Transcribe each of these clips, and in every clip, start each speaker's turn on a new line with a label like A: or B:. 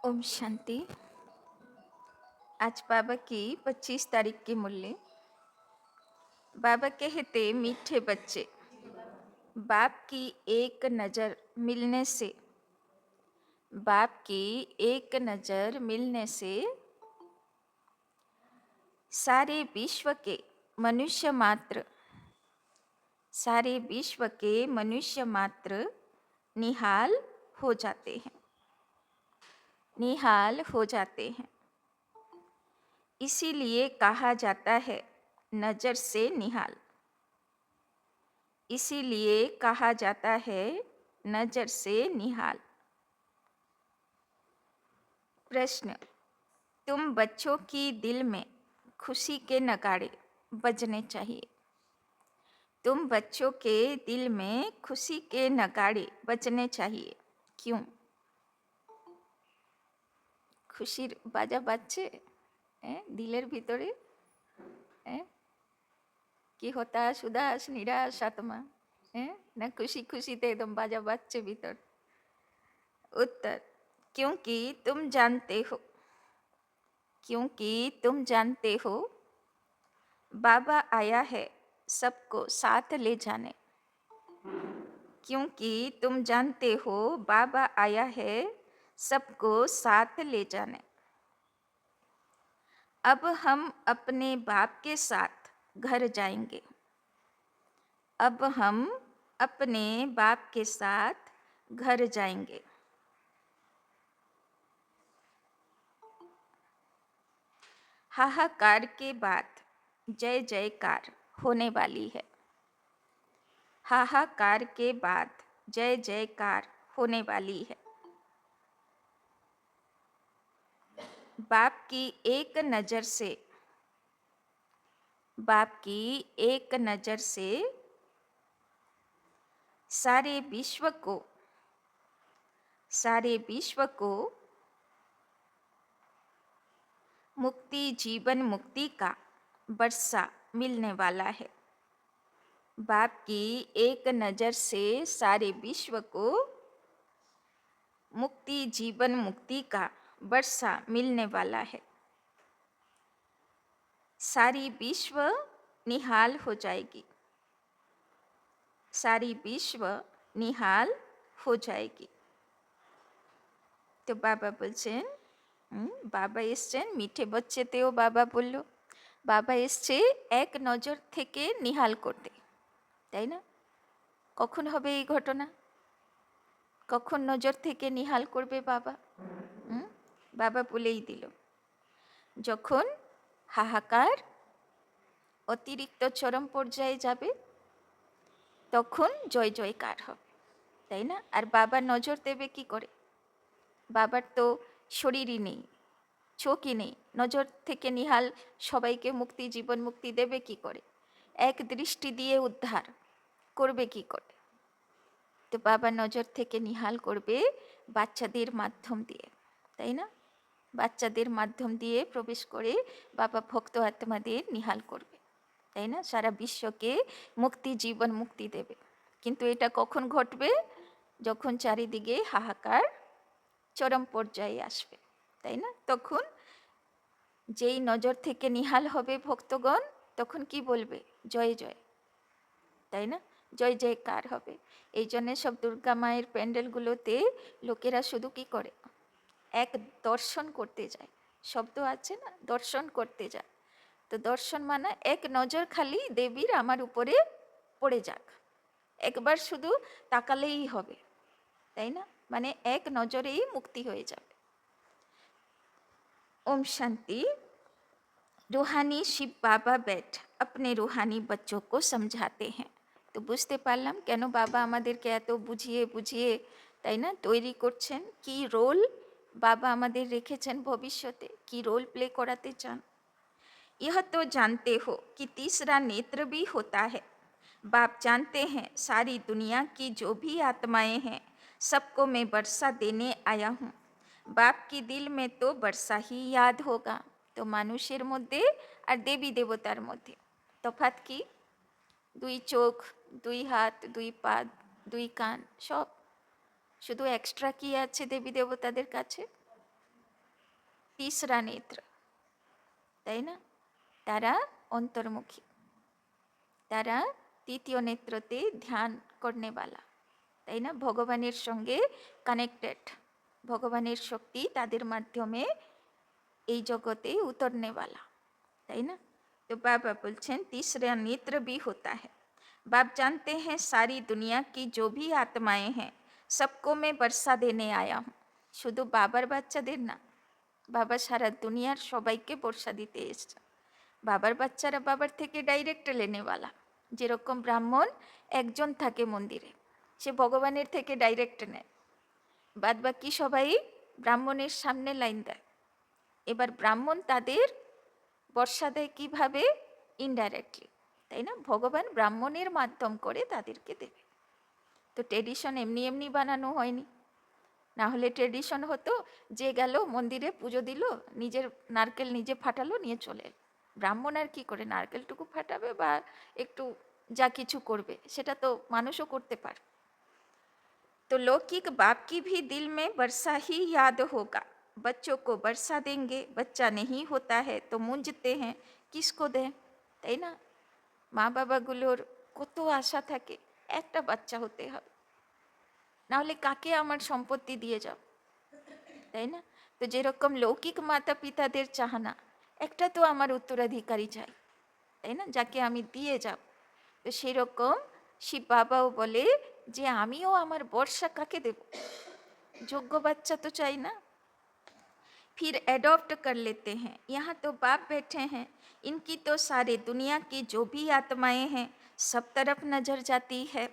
A: ओम शांति। आज बाबा की 25 तारीख की मुरली। बाबा कहते मीठे बच्चे, बाप की एक नज़र मिलने से, बाप की एक नज़र मिलने से सारे विश्व के मनुष्य मात्र, सारे विश्व के मनुष्य मात्र निहाल हो जाते हैं, निहाल हो जाते हैं। इसीलिए कहा जाता है नज़र से निहाल। इसीलिए कहा जाता है नज़र से निहाल। प्रश्न, तुम बच्चों की दिल में खुशी के नगाड़े बजने चाहिए। तुम बच्चों के दिल में खुशी के नगाड़े बजने चाहिए। क्यों? खुशिर बाजा बाजছে দিলের ভিতরে, কি হতাশ উদাস নিরাশ আত্মা, না खुशी खुशीতে एकदम बाजा বাজছে ভিতর। उत्तर, क्योंकि तुम जानते हो, क्योंकि तुम जानते हो बाबा आया है सबको साथ ले जाने। क्योंकि तुम जानते हो बाबा आया है सबको साथ ले जाने। अब हम अपने बाप के साथ घर जाएंगे। अब हम अपने बाप के साथ घर जाएंगे। हाहाकार के बाद जय जयकार होने वाली है। हाहाकार के बाद जय जयकार होने वाली है। बाप की एक नज़र से, बाप की एक नज़र से सारे विश्व को, सारे विश्व को मुक्ति, जीवन मुक्ति का वर्षा मिलने वाला है। बाप की एक नज़र से सारे विश्व को मुक्ति, जीवन मुक्ति का वर्षा मिलने वाला है। सारी विश्व निहाल हो जाएगी, सारी विश्व निहाल हो जाएगी। तो बाबा বলছেন, বাবা এসছেন মিঠে বচ্চেতেও বাবা বলল, বাবা এসছে এক নজর থেকে নিহাল করতে, তাই না? কখন হবে এই ঘটনা? কখন নজর থেকে নিহাল করবে বাবা? বাবা বলেই দিল, যখন হাহাকার অতিরিক্ত চরম পর্যায়ে যাবে তখন জয় জয়কার হবে, তাই না? আর বাবা নজর দেবে কি করে? বাবার তো শরীরই নেই, চোখই নেই, নজর থেকে নিহাল সবাইকে মুক্তি, জীবন মুক্তি দেবে কি করে? এক দৃষ্টি দিয়ে উদ্ধার করবে কি করে? তো বাবা নজর থেকে নিহাল করবে বাচ্চাদের মাধ্যম দিয়ে, তাই না? বাচ্চাদের মাধ্যম দিয়ে প্রবেশ করে বাবা ভক্ত আত্মাদের নিহাল করবে, তাই না? সারা বিশ্বকে মুক্তি, জীবন মুক্তি দেবে। কিন্তু এটা কখন ঘটবে? যখন চারিদিকে হাহাকার চরম পর্যায়ে আসবে, তাই না? তখন যেই নজর থেকে নিহাল হবে ভক্তগণ, তখন কি বলবে? জয় জয়, তাই না? জয় জয়কার হবে। এই জন্যে সব দুর্গা মায়ের প্যান্ডেলগুলোতে লোকেরা শুধু কি করে? এক দর্শন করতে যায়, শব্দ আছে না, দর্শন করতে যায়। তো দর্শন মানে এক নজর খালি দেবীর আমার উপরে পড়ে যাক, একবার শুধু তাকালেই হবে, তাই না? মানে এক নজরেই মুক্তি হয়ে যাবে। ओम शांति। रूहानी शिव बाबा बैठ अपने रूहानी बच्चों को समझाते हैं। তো বুঝতে পারলাম কেন বাবা আমাদেরকে এত বুঝিয়ে বুঝিয়ে, তাই না, তৈরি করছেন, কি রোল বাবা আমাদের রেখেছেন ভবিষ্যতে, কি রোল প্লে করাতে চান। यह तो जानते हो कि तीसरा नेत्र भी होता है। बाप जानते हैं सारी दुनिया की जो भी आत्माएं हैं सबको मैं वर्षा देने आया हूँ। बाप की दिल में तो वर्षा ही याद होगा। तो মানুষের মধ্যে আর দেবী দেবতার মধ্যে তফাৎ কি? দুই চোখ, দুই হাত, দুই পা, দুই কান, সব। শুধু এক্সট্রা কি আছে দেবী দেবতাদের কাছে? तीसरा नेत्र, তাই না? তারা অন্তর্মুখী, তারা তৃতীয় নেত্রতে ধ্যান করনেওয়ালা, তাই না? ভগবানের সঙ্গে কানেক্টেড, ভগবানের শক্তি তাদের মাধ্যমে এই জগতে उतरनेवाला, তাই না? तो बाबा बोलছেন तीसरा नेत्र भी होता है। बाप जानते हैं सारी दुनिया की जो भी आत्माएं हैं सबको मैं वर्षा देने आया हूँ। শুধু বাবার বাচ্চাদের না, বাবা সারা দুনিয়ার সবাইকে বর্ষা দিতে এসেছে। বাবার বাচ্চারা বাবার থেকে ডাইরেক্ট লেনেওয়ালা। যেরকম ব্রাহ্মণ একজন থাকে মন্দিরে, সে ভগবানের থেকে ডাইরেক্ট নেয়, বাদ বাকি সবাই ব্রাহ্মণের সামনে লাইন দেয়। এবার ব্রাহ্মণ তাদের বর্ষা দেয় কীভাবে? ইনডাইরেক্টলি, তাই না? ভগবান ব্রাহ্মণের মাধ্যম করে তাদেরকে দেবে। তো ট্রেডিশন এমনি এমনি বানানো হয়নি, না হলে ট্রেডিশন হতো যে গেল মন্দিরে পুজো দিল, নিজের নারকেল নিজে ফাটালো, নিয়ে চলে এলো। ব্রাহ্মণ আর কী করে নারকেলটুকু ফাটাবে বা একটু যা কিছু করবে, সেটা তো মানুষও করতে পারে। तो लौकिक बाप की भी दिल में वर्षा ही याद होगा। बच्चों को वर्षा देंगे, बच्चा नहीं होता है तो मूंझते हैं किसको दें, তাই না? মা বাবাগুলোর কত আশা থাকে একটা বাচ্চা হতে হবে, নাহলে কাকে আমার সম্পত্তি দিয়ে যাও, তাই না? তো যেরকম লৌকিক মাতা পিতাদের চাহানা একটা তো আমার উত্তরাধিকারী চাই, তাই না, যাকে আমি দিয়ে যাব। তো সেরকম শিব বাবাও বলে যে আমিও আমার বর্ষা কাকে দেব, যোগ্য বাচ্চা তো চাই না। फिर एडॉप्ट कर लेते हैं। यहाँ तो बाप बैठे हैं, इनकी तो सारे दुनिया की जो भी आत्माएं हैं सब तरफ नजर जाती है।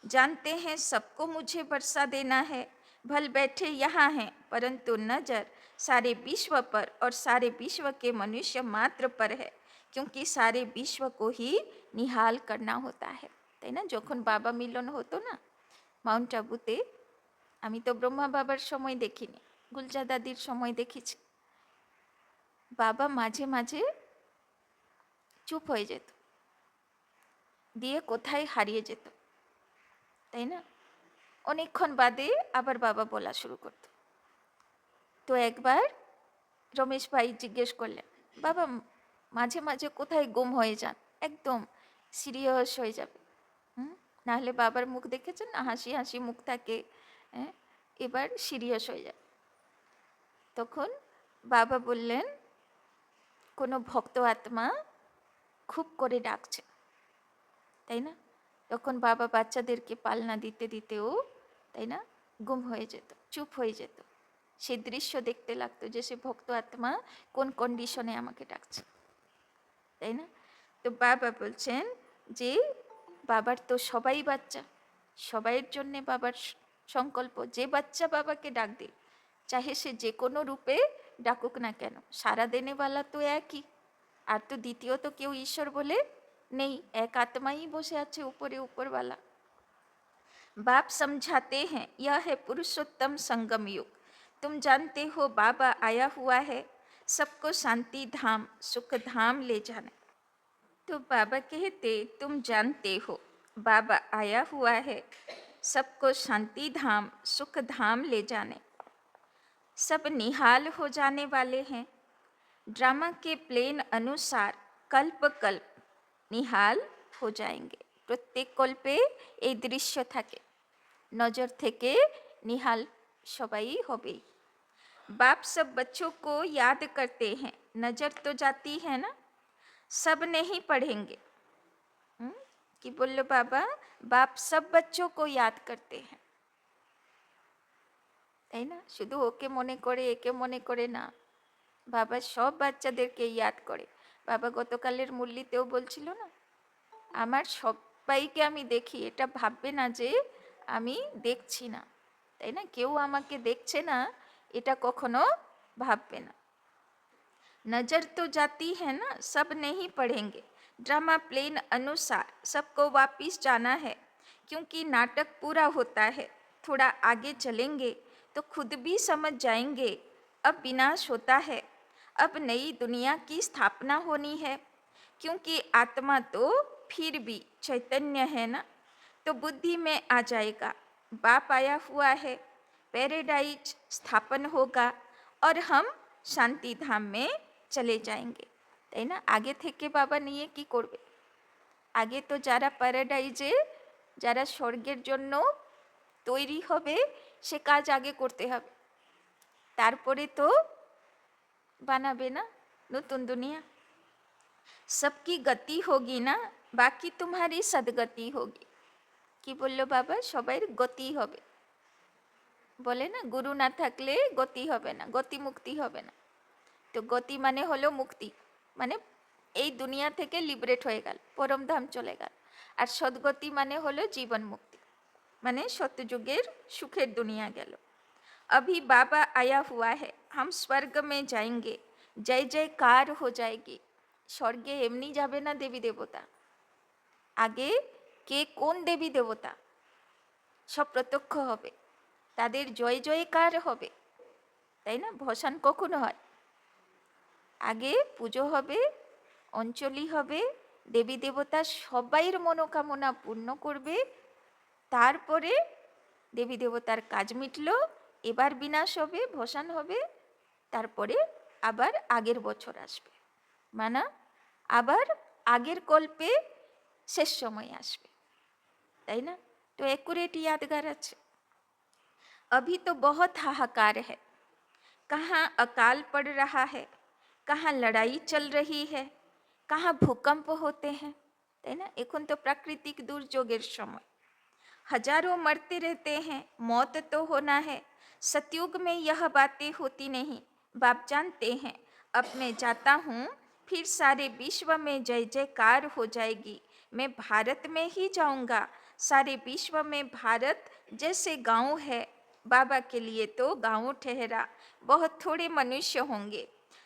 A: जानते हैं सबको मुझे वर्षा देना है, भल बैठे यहाँ हैं परंतु नजर सारे विश्व पर और सारे विश्व के मनुष्य मात्र पर है, क्योंकि सारे विश्व को ही निहाल करना होता है, তাই না? যখন বাবা মিলন হতো না মাউন্ট আবুতে, আমি তো ব্রহ্মা বাবার সময় দেখিনি, গুলজা দাদির সময় দেখেছি, বাবা মাঝে মাঝে চুপ হয়ে যেত, দিয়ে কোথায় হারিয়ে যেত, তাই না? অনেকক্ষণ বাদে আবার বাবা বলা শুরু করত। তো একবার রমেশ ভাই জিজ্ঞেস করলেন, বাবা মাঝে মাঝে কোথায় গুম হয়ে যান, একদম সিরিয়াস হয়ে যাবে, নাহলে বাবার মুখ দেখেছেন না, হাসি হাসি মুখ থাকে, হ্যাঁ, এবার সিরিয়াস হয়ে যায়। তখন বাবা বললেন কোনো ভক্ত আত্মা খুব করে ডাকছে, তাই না? তখন বাবা বাচ্চাদেরকে পালনা দিতে দিতেও, তাই না, গুম হয়ে যেত, চুপ হয়ে যেত। সেই দৃশ্য দেখতে লাগতো যে সে ভক্ত আত্মা কোন কন্ডিশনে আমাকে ডাকছে, তাই না? তো বাবা বলছেন যে বাবার তো সবাই বাচ্চা, সবাইয়ের জন্যে বাবার সংকল্প, যে বাচ্চা বাবাকে ডাক দিল, চাহে সে যে কোনো রূপে ডাকুক না কেন, সারা দেনেওয়ালা তো একই, আর তো দ্বিতীয় তো কেউ ঈশ্বর বলে নেই, এক आत्मा ही বসে আছে উপরে ऊपरवाला। बाप समझाते हैं यह है पुरुषोत्तम संगम युग, तुम जानते हो बाबा आया हुआ है सबको शांति धाम सुख धाम ले जाने। तो बाबा कहते तुम जानते हो बाबा आया हुआ है सबको शांति धाम सुख धाम ले जाने। सब निहाल हो जाने वाले हैं, ड्रामा के प्लेन अनुसार कल्प कल्प निहाल हो जाएंगे। प्रत्येक कल्पे এই দৃশ্য থাকে, नजर থেকে निहाल সবাই হবেই। बाप सब बच्चों को याद करते हैं, नजर तो जाती है ना, सब नहीं पढ़ेंगे। कि बोलो बाबा, बाप सब बच्चों को याद करते हैं, তাই না? শুধু ওকে মনে করে একে মনে করে না, বাবা সব বাচ্চাদেরকে ইয়াদ করে। বাবা গতকালের মুরলিতেও বলছিল না, আমার সবাইকে আমি দেখি, এটা ভাববে না যে আমি দেখছি না, তাই না? কেউ আমাকে দেখছে না এটা কখনো ভাববে না। नजर तो जाती है ना, सब नहीं पढ़ेंगे, ड्रामा प्लेन अनुसार सबको वापिस जाना है, क्योंकि नाटक पूरा होता है। थोड़ा आगे चलेंगे तो खुद भी समझ जाएंगे अब विनाश होता है, अब नई दुनिया की स्थापना होनी है, क्योंकि आत्मा तो फिर भी चैतन्य है ना, तो बुद्धि में आ जाएगा बाप आया हुआ है, पैराडाइज स्थापन होगा और हम শান্তি ধামে চলে যাएंगे, তাই না? আগে থেকে বাবা নিয়ে কি করবে? আগে তো যারা প্যারাডাইজে, যারা স্বর্গের জন্য তৈরি হবে, সে কাজ আগে করতে হবে, তারপরে তো বানাবে না নতুন দুনিয়া। सबकी गति होगी ना, बाकी तुम्हारी सदगति होगी। কি বললো বাবা? সবাই গতি হবে, বলে না গুরু না থাকলে গতি হবে না, গতি মুক্তি হবে না। তো গতি মানে হলো মুক্তি, মানে এই দুনিয়া থেকে লিবারেট হয়ে গেল, পরমধাম চলে গেল। আর সদ্গতি মানে হলো জীবন মুক্তি, মানে সত্যযুগের সুখের দুনিয়া গেল। अभी बाबा आया हुआ है, हम स्वर्ग में जाएंगे, जय जयकार हो जाएगी। স্বর্গে এমনি যাবে না দেবী দেবতা, আগে কে কোন দেবী দেবতা সব প্রত্যক্ষ হবে, তাদের জয় জয়কার হবে, তাই না? ভসান কখনো হয়? আগে পুজো হবে, অঞ্জলি হবে, দেবী দেবতা সবাইয়ের মনোকামনা পূর্ণ করবে, তারপরে দেবী দেবতার কাজ মিটলো, এবার বিনাশ হবে, ভসান হবে, তারপরে আবার আগের বছর আসবে, মানা আবার আগের কল্পে শেষ সময় আসবে, তাই না? তো एक्यूरेट यादगार আছে। अभी तो बहुत हाहाकार है, कहाँ अकाल पड़ रहा है, कहाँ लड़ाई चल रही है, कहाँ भूकंप होते हैं, তাই না? এখন তো প্রাকৃতিক দুর্যোগের সময়, हजारों मरते रहते हैं, मौत तो होना है। सतयुग में यह बातें होती नहीं, बाप जानते हैं। अब मैं जाता हूँ, फिर सारे विश्व में जय जयकार हो जाएगी। मैं भारत में ही जाऊँगा, सारे विश्व में भारत जैसे गांव है, बाबा के लिए तो गांव ठहरा, बहुत थोड़े मनुष्य होंगे।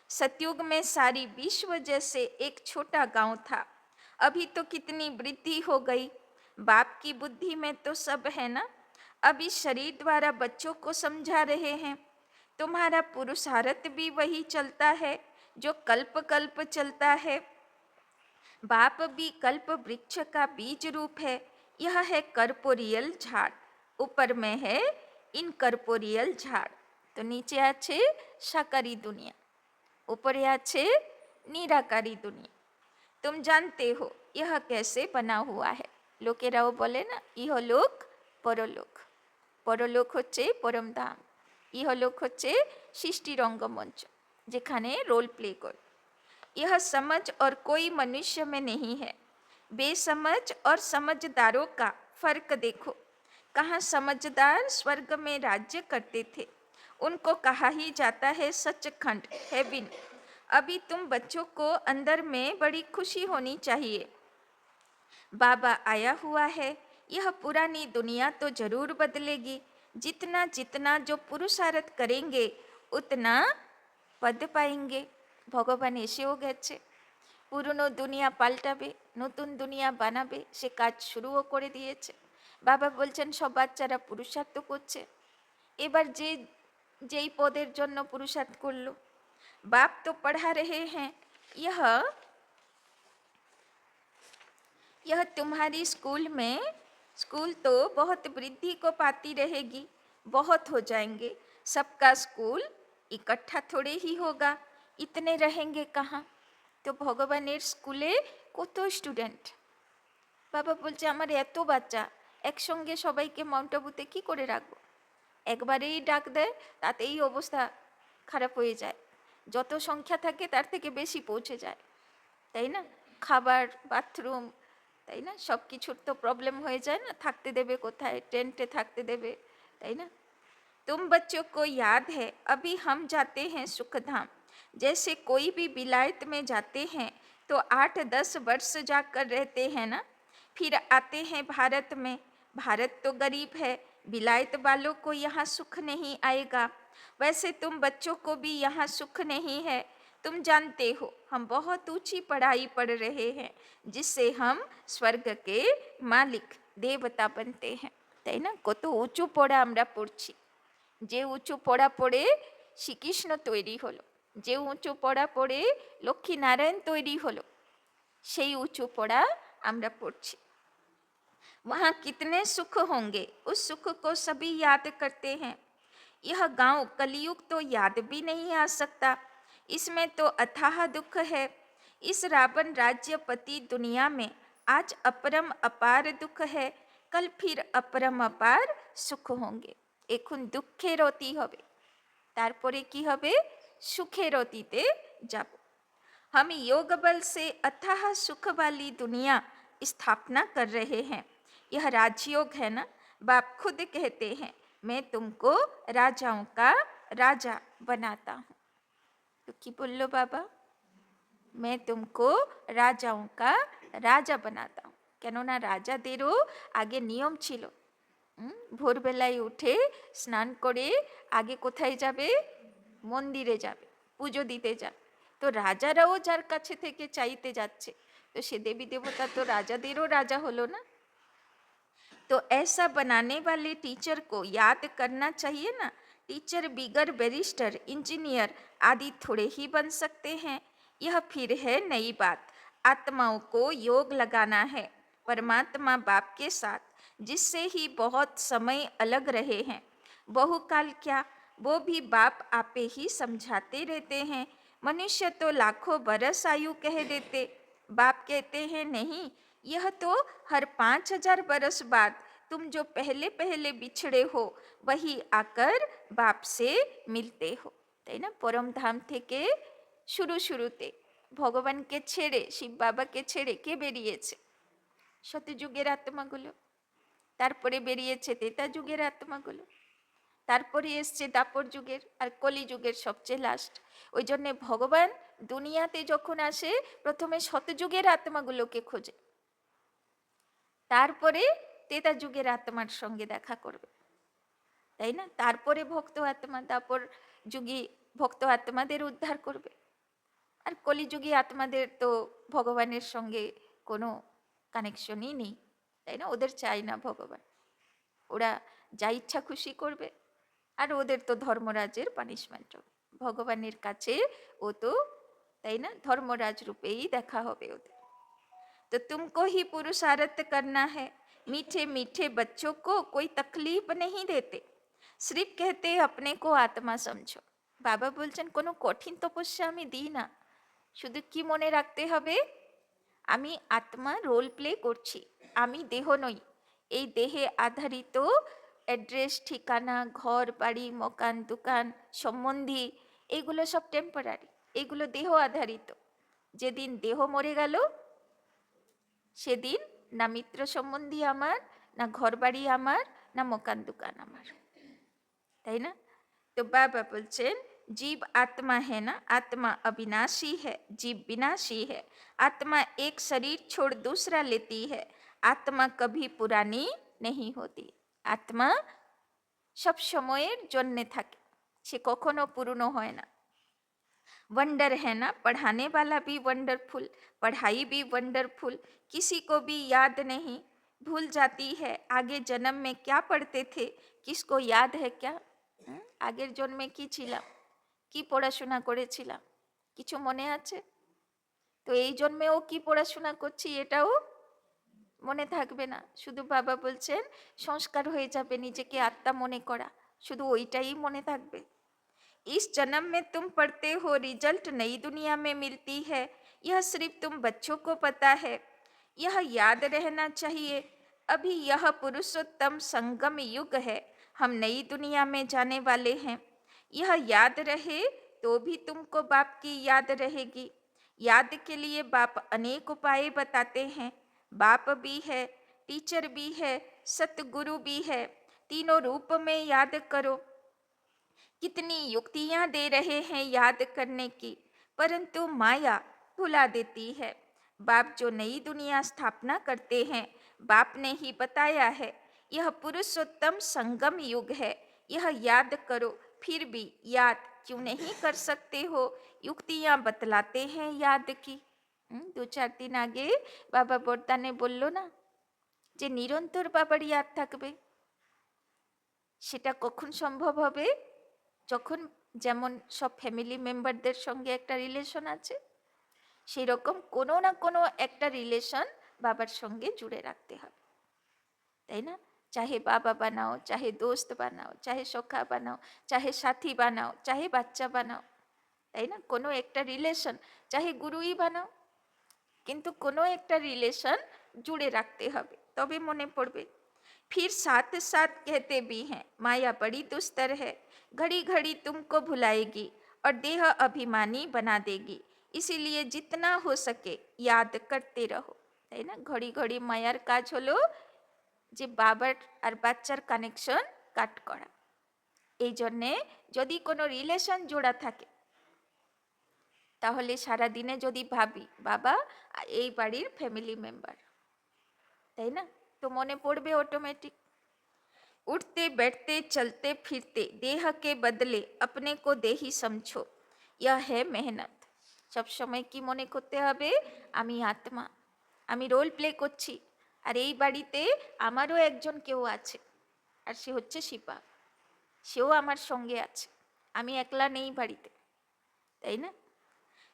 A: सतयुग में सारी विश्व जैसे एक छोटा गांव था, अभी तो कितनी वृद्धि हो गई। बाप की बुद्धि में तो सब है ना, अभी शरीर द्वारा बच्चों को समझा रहे हैं। तुम्हारा पुरुषार्थ भी वही चलता है जो कल्प कल्प चलता है। बाप भी कल्प वृक्ष का बीज रूप है, यह है कर्पोरियल झाड़, ऊपर में है इनकर्पोरियल झाड़। तो नीचे आछे साकारी दुनिया, ऊपरे आछे निराकारी दुनिया। तुम जानते हो यह कैसे बना हुआ है। लोकेराও বলে না ইহলোক পরলোক, পরলোক হচ্ছে পরমধাম, ইহলোক হচ্ছে সৃষ্টির রঙ্গমঞ্চ, যেখানে रोल प्ले कर। यह समझ और कोई मनुष्य में नहीं है। बेसमझ और समझदारों का फर्क देखो। कहाँ समझदार स्वर्ग में राज्य करते थे, उनको कहा ही जाता है सचखंड, हेवन। अभी तुम बच्चों को अंदर में बड़ी खुशी होनी चाहिए, बाबा आया हुआ है। यह पुरानी दुनिया तो जरूर बदलेगी, जितना जितना जो पुरुषार्थ करेंगे उतना पद पाएंगे। ভগবান এসেও গেছে, পুরনো দুনিয়া পাল্টাবে, নতুন দুনিয়া বানাবে, সে কাজ শুরুও করে দিয়েছে। বাবা বলছেন সব বাচ্চারা পুরুষার্থ করছে, এবার যে যেই পদের জন্য পুরুষার্থ করলো, बाप तो पढ़ा रहे हैं, यह तुम्हारी स्कूल में, स्कूल तो बहुत वृद्धि को पाती रहेगी, बहुत हो जाएंगे। सबका स्कूल इकट्ठा थोड़े ही होगा, इतने रहेंगे कहाँ। तो ভগবানের স্কুলে কত স্টুডেন্ট, বাবা বলছে আমার এত বাচ্চা একসঙ্গে সবাইকে মাউন্ট আবুতে কী করে রাখবো, একবারেই ডাক দেয়, তাতেই অবস্থা খারাপ হয়ে যায়। যত সংখ্যা থাকে তার থেকে বেশি পৌঁছে যায়, তাই না? খাবার, বাথরুম, তাই না, সব কিছুর তো প্রবলেম হয়ে যায় না, থাকতে দেবে কোথায়, টেন্টে থাকতে দেবে, তাই না? तुम बच्चों को याद है अभी हम जाते हैं सुखधाम, जैसे कोई भी विलायत में जाते हैं तो 8-10 वर्ष जाकर रहते हैं ना, फिर आते हैं भारत में। भारत तो गरीब है, विलायत वालों को यहाँ सुख नहीं आएगा, वैसे तुम बच्चों को भी यहाँ सुख नहीं है। तुम जानते हो हम बहुत ऊंची पढ़ाई पढ़ रहे हैं, जिससे हम स्वर्ग के मालिक देवता बनते हैं, তাই না? কত উঁচু পড়া আমরা পড়ছি। যে উঁচু পড়া পড়ে শ্রীকৃষ্ণ তৈরি হলো, যে উঁচু পড়া পড়ে লক্ষ্মীনারায়ণ তৈরি হলো, সেই উঁচু পড়া আমরা পড়ছি। वहाँ कितने सुख होंगे, उस सुख को सभी याद करते हैं। यह गांव कलयुग तो याद भी नहीं आ सकता, इसमें तो अथाह दुख है। इस रावण राज्यपति दुनिया में आज अपरम अपार दुख है, कल फिर अपरम अपार सुख होंगे। এখন দুঃখের অতি হবে, তারপরে কি হবে? সুখের অতীতে যাব। हम योग बल से अथाह सुख वाली दुनिया स्थापना कर रहे हैं। यह राजयोग है ना। बाप खुद कहते हैं, मैं तुमको राजाओं का राजा बनाता हूँ। तो की बोलो बाबा, मैं तुमको राजाओं का राजा बनाता हूँ। কেননা রাজাদেরও আগে নিয়ম ছিল, ভোরবেলায় উঠে স্নান করে আগে কোথায় যাবে? মন্দিরে যাবে, পুজো দিতে যাবে। তো রাজারাও যার কাছে থেকে চাইতে যাচ্ছে, তো সে দেবী দেবতা তো রাজাদেরও রাজা হলো না। तो ऐसा बनाने वाले टीचर को याद करना चाहिए ना। टीचर बिगर बैरिस्टर इंजीनियर आदि थोड़े ही बन सकते हैं। यह फिर है नई बात। आत्माओं को योग लगाना है परमात्मा बाप के साथ, जिससे ही बहुत समय अलग रहे हैं। बहुकाल क्या, वो भी बाप आपे ही समझाते रहते हैं। मनुष्य तो लाखों बरस आयु कह देते, बाप कहते हैं नहीं, यह तो हर 5,000 बरस बाद तुम जो पहले पहले बिछड़े हो वही आकर बाप से मिलते हो। তাই না? পরম ধাম থেকে শুরুতে ভগবানকে ছেড়ে, শিব বাবাকে ছেড়ে কে বেরিয়েছে? সত্যযুগের আত্মাগুলো। তারপরে বেরিয়েছে ত্রেতা যুগের আত্মাগুলো, তারপরে এসছে দাপর যুগের, আর কলি যুগের সবচেয়ে লাস্ট। ওই জন্যে ভগবান দুনিয়াতে যখন আসে প্রথমে শতযুগের আত্মাগুলোকে খোঁজে, তারপরে ত্রেতা যুগের আত্মার সঙ্গে দেখা করবে, তাই না? তারপরে ভক্ত আত্মা, দাপর যুগী ভক্ত আত্মাদের উদ্ধার করবে। আর কলিযুগী আত্মাদের তো ভগবানের সঙ্গে কোনো কানেকশনই নেই, তাই না? ওদের চাই না ভগবান, ওরা যা ইচ্ছা খুশি করবে, আর ওদের তো ধর্মরাজের পানিশমেন্ট হবে। ভগবানের কাছে ও তো, তাই না, ধর্মরাজ রূপেই দেখা হবে ওদের। तो तुमको ही पुरुषार्थ करना है। मीठे मीठे बच्चों को कोई तकलीफ नहीं देते, सिर्फ कहते अपने को आत्मा समझो। বাবা বলছেন কোনো কঠিন তপস্যা আমি দিই না, শুধু কি মনে রাখতে হবে? আমি আত্মা, রোল প্লে করছি, আমি দেহ নই। এই দেহে আধারিত অ্যাড্রেস, ঠিকানা, ঘর বাড়ি, মকান, দোকান, সম্বন্ধী, এইগুলো সব টেম্পোরারি, এইগুলো দেহ আধারিত। যেদিন দেহ মরে গেল সেদিন না মিত্র সম্বন্ধী আমার, না ঘর বাড়ি আমার, না মকান দোকান আমার, তাই না? তো বাবা বলছেন जीव आत्मा है ना, आत्मा अविनाशी है, जीव विनाशी है। आत्मा एक शरीर छोड़ दूसरा लेती है, आत्मा कभी पुरानी नहीं होती। आत्मा सब সময়ের জন্যে থাকে, সে কখনো পুরনো হয় না। वंडर है ना, पढ़ाने वाला भी वंडरफुल, पढ़ाई भी वंडरफुल, किसी को भी याद नहीं, भूल जाती है आगे जन्म में क्या पढ़ते थे। किसको याद है क्या? আগের জন্মে কি ছিলাম, কি পড়াশোনা করেছিলাম, কিছু মনে আছে? তো এই জন্মেও কি পড়াশোনা করছি এটাও মনে থাকবে না। শুধু বাবা বলছেন সংস্কার হয়ে যাবে নিজেকে আত্মা মনে করা, শুধু ওইটাই মনে থাকবে। इस जन्म में तुम पढ़ते हो, रिजल्ट नई दुनिया में मिलती है, यह सिर्फ तुम बच्चों को पता है। यह याद रहना चाहिए, अभी यह पुरुषोत्तम संगम युग है, हम नई दुनिया में जाने वाले हैं। यह याद रहे तो भी तुमको बाप की याद रहेगी। याद के लिए बाप अनेक उपाय बताते हैं। बाप भी है, टीचर भी है, सतगुरु भी है, तीनों रूप में याद करो। कितनी युक्तियां दे रहे हैं याद करने की, परंतु माया भुला देती है। बाप जो नई दुनिया स्थापना करते हैं, बाप ने ही बताया है, यह पुरुषोत्तम संगम युग है, यह याद करो। फिर भी याद क्यों नहीं कर सकते हो? युक्तियां बतलाते हैं याद की। 2-4 দিন আগে বাবা বরদানে বলল না যে নিরন্তর বাবার ইয়াদ থাকবে। সেটা কখন সম্ভব হবে? যখন যেমন সব ফ্যামিলি মেম্বারদের সঙ্গে একটা রিলেশন আছে, সেই রকম কোনো না কোনো একটা রিলেশন বাবার সঙ্গে জুড়ে রাখতে হবে, তাই না? चाहे बाबा बनाओ, चाहे दोस्त बनाओ, चाहे सखा बनाओ, चाहे साथी बनाओ, चाहे বাচ্চা বানাও, তাই না? কোনো একটা রিলেশন, চাহে গুরুই বানাও, কিন্তু কোনো একটা রিলেশন जुड़े रखते হবে, তবে মনে পড়বে। फिर साथ साथ कहते भी हैं माया बड़ी दुस्तर है, घड़ी घड़ी तुमको भुलाएगी और देह अभिमानी बना देगी, इसीलिए जितना हो सके याद करते रहो, তাই না? ঘড়ি ঘড়ি মায়ার কাজ হলো যে বাবার আর বাচ্চার কানেকশন কাট করা। এই জন্যে যদি কোনো রিলেশন জোড়া থাকে তাহলে সারা দিনে যদি ভাবি বাবা এই বাড়ির ফ্যামিলি মেম্বার, তাই না? তো মনে পড়বে অটোমেটিক। उठते बैठते चलते फिरते देह के बदले अपने को देही समझो, यह है मेहनत। সব সময় কি মনে করতে হবে, আমি আত্মা, আমি রোল প্লে করছি, আর এই বাড়িতে আমারও একজন কেউ আছে, আর সে হচ্ছে শিপা, সেও আমার সঙ্গে আছে, আমি একলা নেই বাড়িতে, তাই না?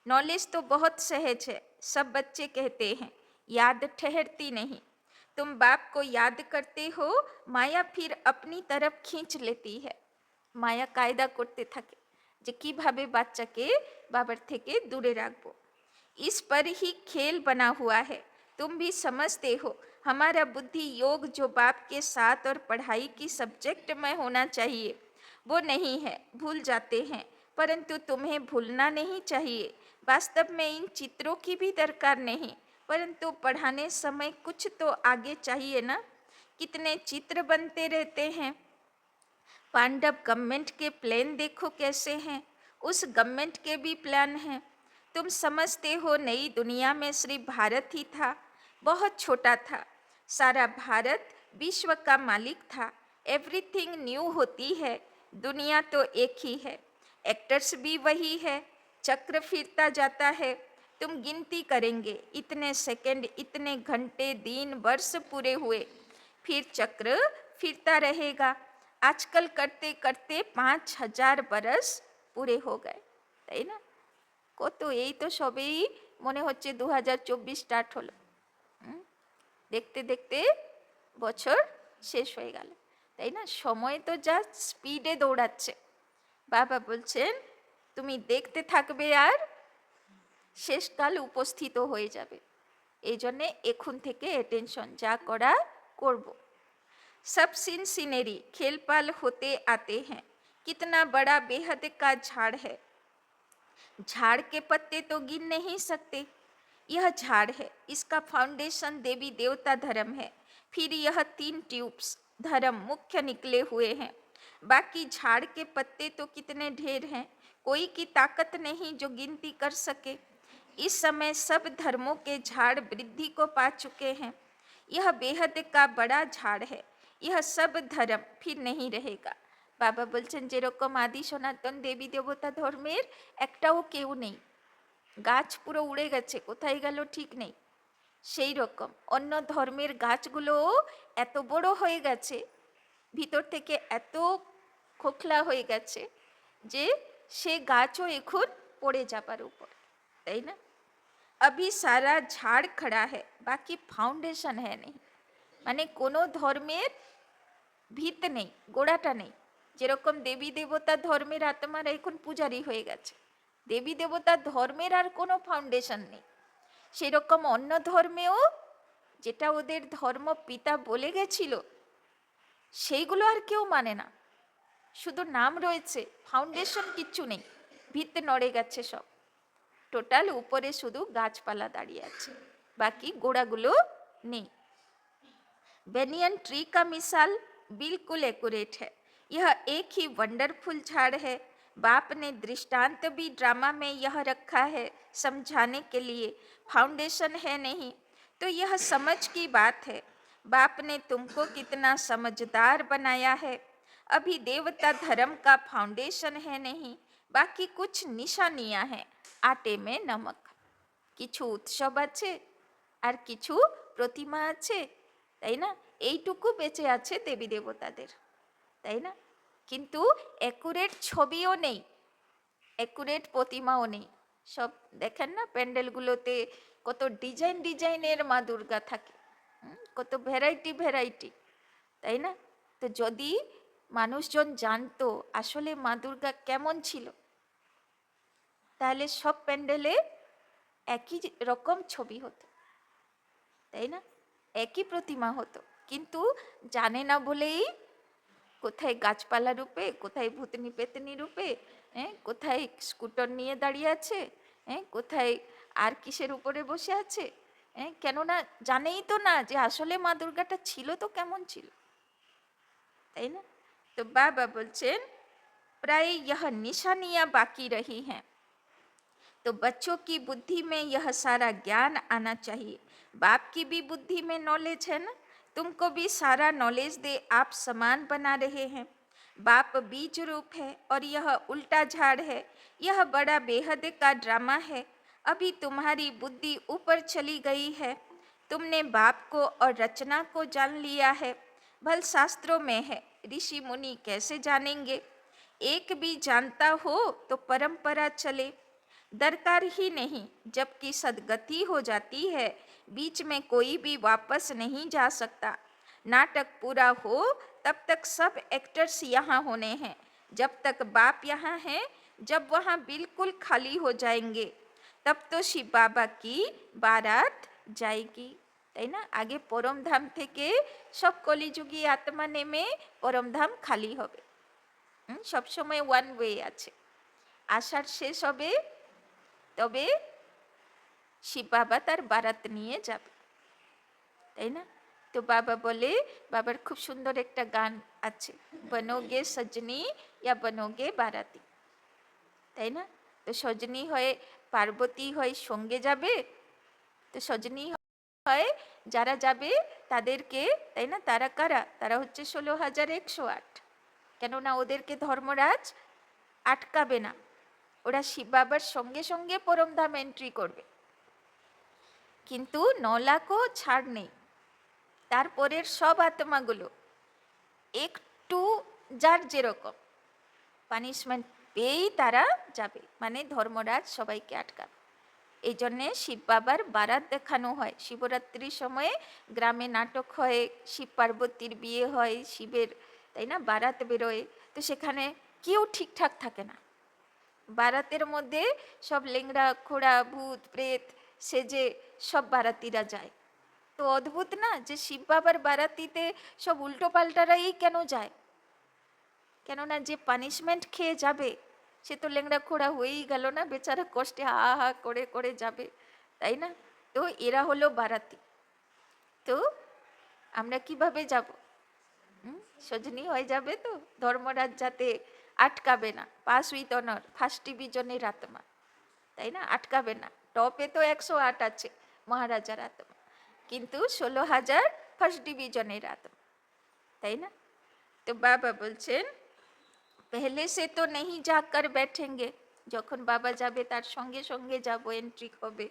A: नॉलेज तो बहुत सहज है, सब बच्चे कहते हैं, याद ठहरती नहीं। तुम बाप को याद करते हो, माया फिर अपनी तरफ खींच लेती है। माया कायदा करते থাকে যে কিভাবে বাচ্চাকে বাবার থেকে দূরে রাখবো। इस पर ही खेल बना हुआ है, तुम भी समझते हो। हमारा बुद्धि योग जो बाप के साथ और पढ़ाई की सब्जेक्ट में होना चाहिए वो नहीं है, भूल जाते हैं, परंतु तुम्हें भूलना नहीं चाहिए। वास्तव में इन चित्रों की भी दरकार नहीं, परंतु पढ़ाने समय कुछ तो आगे चाहिए ना। कितने चित्र बनते रहते हैं। पांडव गवर्नमेंट के प्लान देखो कैसे हैं, उस गवर्नमेंट के भी प्लान हैं। तुम समझते हो नई दुनिया में सिर्फ भारत ही था, बहुत छोटा था, सारा भारत विश्व का मालिक था। एवरीथिंग न्यू होती है, दुनिया तो एक ही है, एक्टर्स भी वही है, चक्र फिरता जाता है। तुम गिनती करेंगे इतने सेकंड, इतने घंटे, दिन, वर्ष पूरे हुए, फिर चक्र फिरता रहेगा। आजकल करते करते 5000 बरस पूरे हो गए, তাই না? কত, এই তো সবেই মনে হচ্ছে 2024 স্টার্ট হলো, দেখতে দেখতে বছর শেষ হয়ে গেল, তাই না? সময় তো যা স্পিডে দৌড়াচ্ছে। বাবা বলছেন তুমি দেখতে থাকবে আর শেষকাল উপস্থিত হয়ে যাবে, এই জন্যে এখন থেকে অ্যাটেনশন, যা করা করব। सब सीन सीनेरी खेलपाल होते आते हैं, कितना बड़ा बेहद का झाड़ है, झाड़ के पत्ते तो गिन नहीं सकते। यह झाड़ है, इसका फाउंडेशन देवी देवता धर्म है, फिर यह 3 ट्यूब्स धर्म मुख्य निकले हुए हैं। बाकी झाड़ के पत्ते तो कितने ढेर हैं, कोई की ताकत नहीं जो गिनती कर सके। इस समय सब धर्मों के झाड़ वृद्धि को पा चुके हैं। यह बेहद का बड़ा झाड़ है, यह सब धर्म फिर नहीं रहेगा। বাবা বলছেন যেরকম আদি সনাতন দেবী দেবতা ধর্মের একটাও কেউ নেই, গাছ পুরো উড়ে গেছে, কোথায় গেল ঠিক নেই, সেই রকম অন্য ধর্মের গাছগুলো এত বড় হয়ে গেছে, ভিতর থেকে এত খোখলা হয়ে গেছে যে সে গাছও এখন পড়ে যাবার উপর, তাই না? अभी सारा झाड़ खड़ा है, बाकी फाउंडेशन है नहीं, মানে কোনো ধর্মের ভিত নেই, গোড়াটা নেই। যেরকম দেবী দেবতা ধর্মের আত্মারা এখন পূজারি হয়ে গেছে, দেবী দেবতা ধর্মের আর কোনো ফাউন্ডেশন নেই, সেরকম অন্য ধর্মেও যেটা ওদের ধর্ম পিতা বলে গেছিল সেইগুলো আর কেউ মানে না, শুধু নাম রয়েছে, ফাউন্ডেশন কিচ্ছু নেই, ভিত নড়ে গেছে সব, টোটাল উপরে শুধু গাছপালা দাঁড়িয়ে আছে, বাকি গোড়াগুলো নেই। बेनियन ट्री का मिसाल बिल्कुल एक्यूरेट है, यह एक ही वंडरफुल झाड़ है। बाप ने दृष्टांत भी ड्रामा में यह रखा है समझाने के लिए, फाउंडेशन है नहीं तो यह समझ की बात है। बाप ने तुमको कितना समझदार बनाया है। अभी देवता धर्म का फाउंडेशन है नहीं, बाकी कुछ निशानियां हैं, आटे में नमक। কিছু উৎসব আছে আর কিছু প্রতিমা আছে, তাই না? এইটুকু বেঁচে আছে দেবী দেবতাদের, তাই না? কিন্তু অ্যাকুরেট ছবিও নেই, অ্যাকুরেট প্রতিমাও নেই। সব দেখেন না প্যান্ডেলগুলোতে কত ডিজাইন ডিজাইনের মা দুর্গা থাকে, কত ভ্যারাইটি ভ্যারাইটি, তাই না? তো যদি মানুষজন জানতো আসলে মা দুর্গা কেমন ছিল, তাহলে সব প্যান্ডেলে একই রকম ছবি হতো, তাই না? একই প্রতিমা হতো, কিন্তু জানে না বলেই কোথায় গাছপালা রূপে, কোথায় ভূতনি পেতনি রূপে, কোথায় স্কুটার নিয়ে দাঁড়িয়ে আছে, কোথায় আর কিসের উপরে বসে আছে, কেননা জানেই তো না যে আসলে মা দুর্গাটা ছিল তো কেমন ছিল, তাই না? তো বাবা বলছেন प्राय यह निशानियां बाकी रही हैं, तो बच्चों की बुद्धि में यह सारा ज्ञान आना चाहिए। बाप की भी बुद्धि में नॉलेज है ना, तुमको भी सारा नॉलेज दे, आप समान बना रहे हैं। बाप बीज रूप है और यह उल्टा झाड़ है, यह बड़ा बेहद का ड्रामा है। अभी तुम्हारी बुद्धि ऊपर चली गई है, तुमने बाप को और रचना को जान लिया है। भल शास्त्रों में है, ऋषि मुनि कैसे जानेंगे? एक भी जानता हो तो परंपरा चले, दरकार ही नहीं, जबकि सदगति हो जाती है, बीच में कोई भी वापस नहीं जा सकता। नाटक पूरा हो तब तक सब एक्टर्स यहाँ होने हैं, जब तक बाप यहाँ है, जब वहाँ बिल्कुल खाली हो जाएंगे तब तो शिव बाबा की बारात जाएगी, তাই না? আগে পরমধাম থেকে সব কলিযুগী আত্মা নেমে পরমধাম খালি হবে। সবসময় ওয়ান ওয়ে আছে, আষাঢ় শেষ হবে তবে শিব বাবা তার বারাত নিয়ে যাবে, তাই না? তো বাবা বলে, বাবার খুব সুন্দর একটা গান আছে, বনোগে সজনী ইয়া বনোগে বারাতি, তাই না? তো সজনী হয়ে পার্বতী হয়ে সঙ্গে যাবে, তো সজনী হয় যারা যাবে তাদেরকে, তাই না? তারা কারা? তারা হচ্ছে 16,108, কেননা ওদেরকে ধর্মরাজ আটকাবে না, ওরা শিব বাবার সঙ্গে সঙ্গে পরমধাম এন্ট্রি করবে, কিন্তু 9,00,000ও ছাড় নেই। তারপরের সব আত্মাগুলো একটু যার যেরকম পানিশমেন্ট পেয়েই তারা যাবে, মানে ধর্মরাজ সবাইকে আটকাবে। এই জন্যে শিব বাবার বারাত দেখানো হয়, শিবরাত্রির সময়ে গ্রামে নাটক হয়, শিব পার্বতীর বিয়ে হয়, শিবের, তাই না, বারাত বেরোয়। তো সেখানে কেউ ঠিকঠাক থাকে না, বারাতের মধ্যে সব লেংড়া খোড়া ভূত প্রেত সেজে সব বারাতিরা যায়। তো অদ্ভুত না যে শিব বাবার বারাতিতে সব উল্টো পাল্টারাই কেন যায়? কেননা যে পানিশমেন্ট খেয়ে যাবে সে তো লেংড়া খোড়া হয়েই গেল না, বেচারা কষ্টে হা হা করে করে যাবে, তাই না? তো এরা হলো বারাতি। তো আমরা কিভাবে যাব? সজনী হয়ে যাবে তো ধর্মরাজ যাতে আটকাবে না, পাস উইথ অনার, ফার্স্ট ডিভিশনের আত্মা, তাই না? আটকাবে না। টপে তো 108 আছে মহারাজার আত্মা, কিন্তু 16,000 ফার্স্ট ডিভিশনের আত্মা, তাই না? তো বাবা বলছেন पहले से तो नहीं जाकर बैठेंगे, যখন বাবা যাবে তার সঙ্গে সঙ্গে যাব, এন্ট্রি হবে।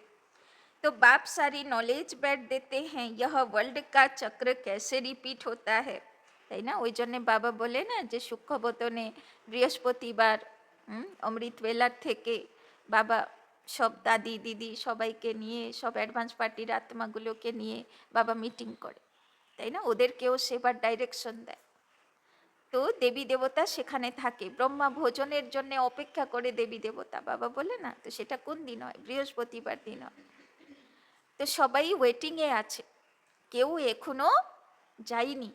A: तो बाप सारी नॉलेज बैठ देते हैं, यह वर्ल्ड का चक्र कैसे रिपीट होता है, তাই না? ওই জন্যে বাবা বলে না যে সূক্ষ্মবতনে বৃহস্পতিবার অমৃতবেলার থেকে বাবা সব দাদি দিদি সবাইকে নিয়ে, সব অ্যাডভান্স পার্টির আত্মাগুলোকে নিয়ে বাবা মিটিং করে, তাই না? ওদেরকেও সেবার ডাইরেকশন দেয়। তো দেবী দেবতা সেখানে থাকে, ব্রহ্মা ভোজনের জন্য অপেক্ষা করে দেবী দেবতা, বাবা বলে না? তো সেটা কোন দিন হয়? বৃহস্পতিবার দিন হয়। তো সবাই ওয়েটিংয়ে আছে, কেউ এখনো যায়নি,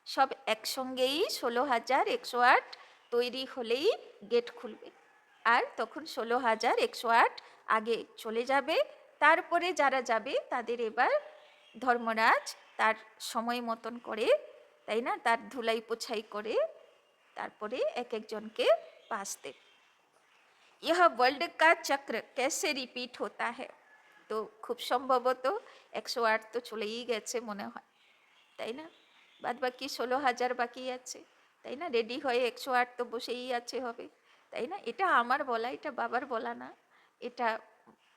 A: সব একসঙ্গেই 16,108 তৈরি হলেই গেট খুলবে, আর তখন 16,108 আগে চলে যাবে। তারপরে যারা যাবে তাদের এবার ধর্মরাজ তার সময় মতন করে, তাই না, তার ধুলাই পোছাই করে তারপরে এক একজনকে পাস দেবে। यह वर्ल्ड का चक्र कैसे रिपीट होता है, তো খুব সম্ভবত 108 তো চলেই গেছে মনে হয়, তাই না? বাদ বাকি 16,000 বাকি আছে, তাই না? রেডি হয়ে 108 তো বসেই আছে হবে, তাই না? এটা আমার বলা, এটা বাবার বলা না, এটা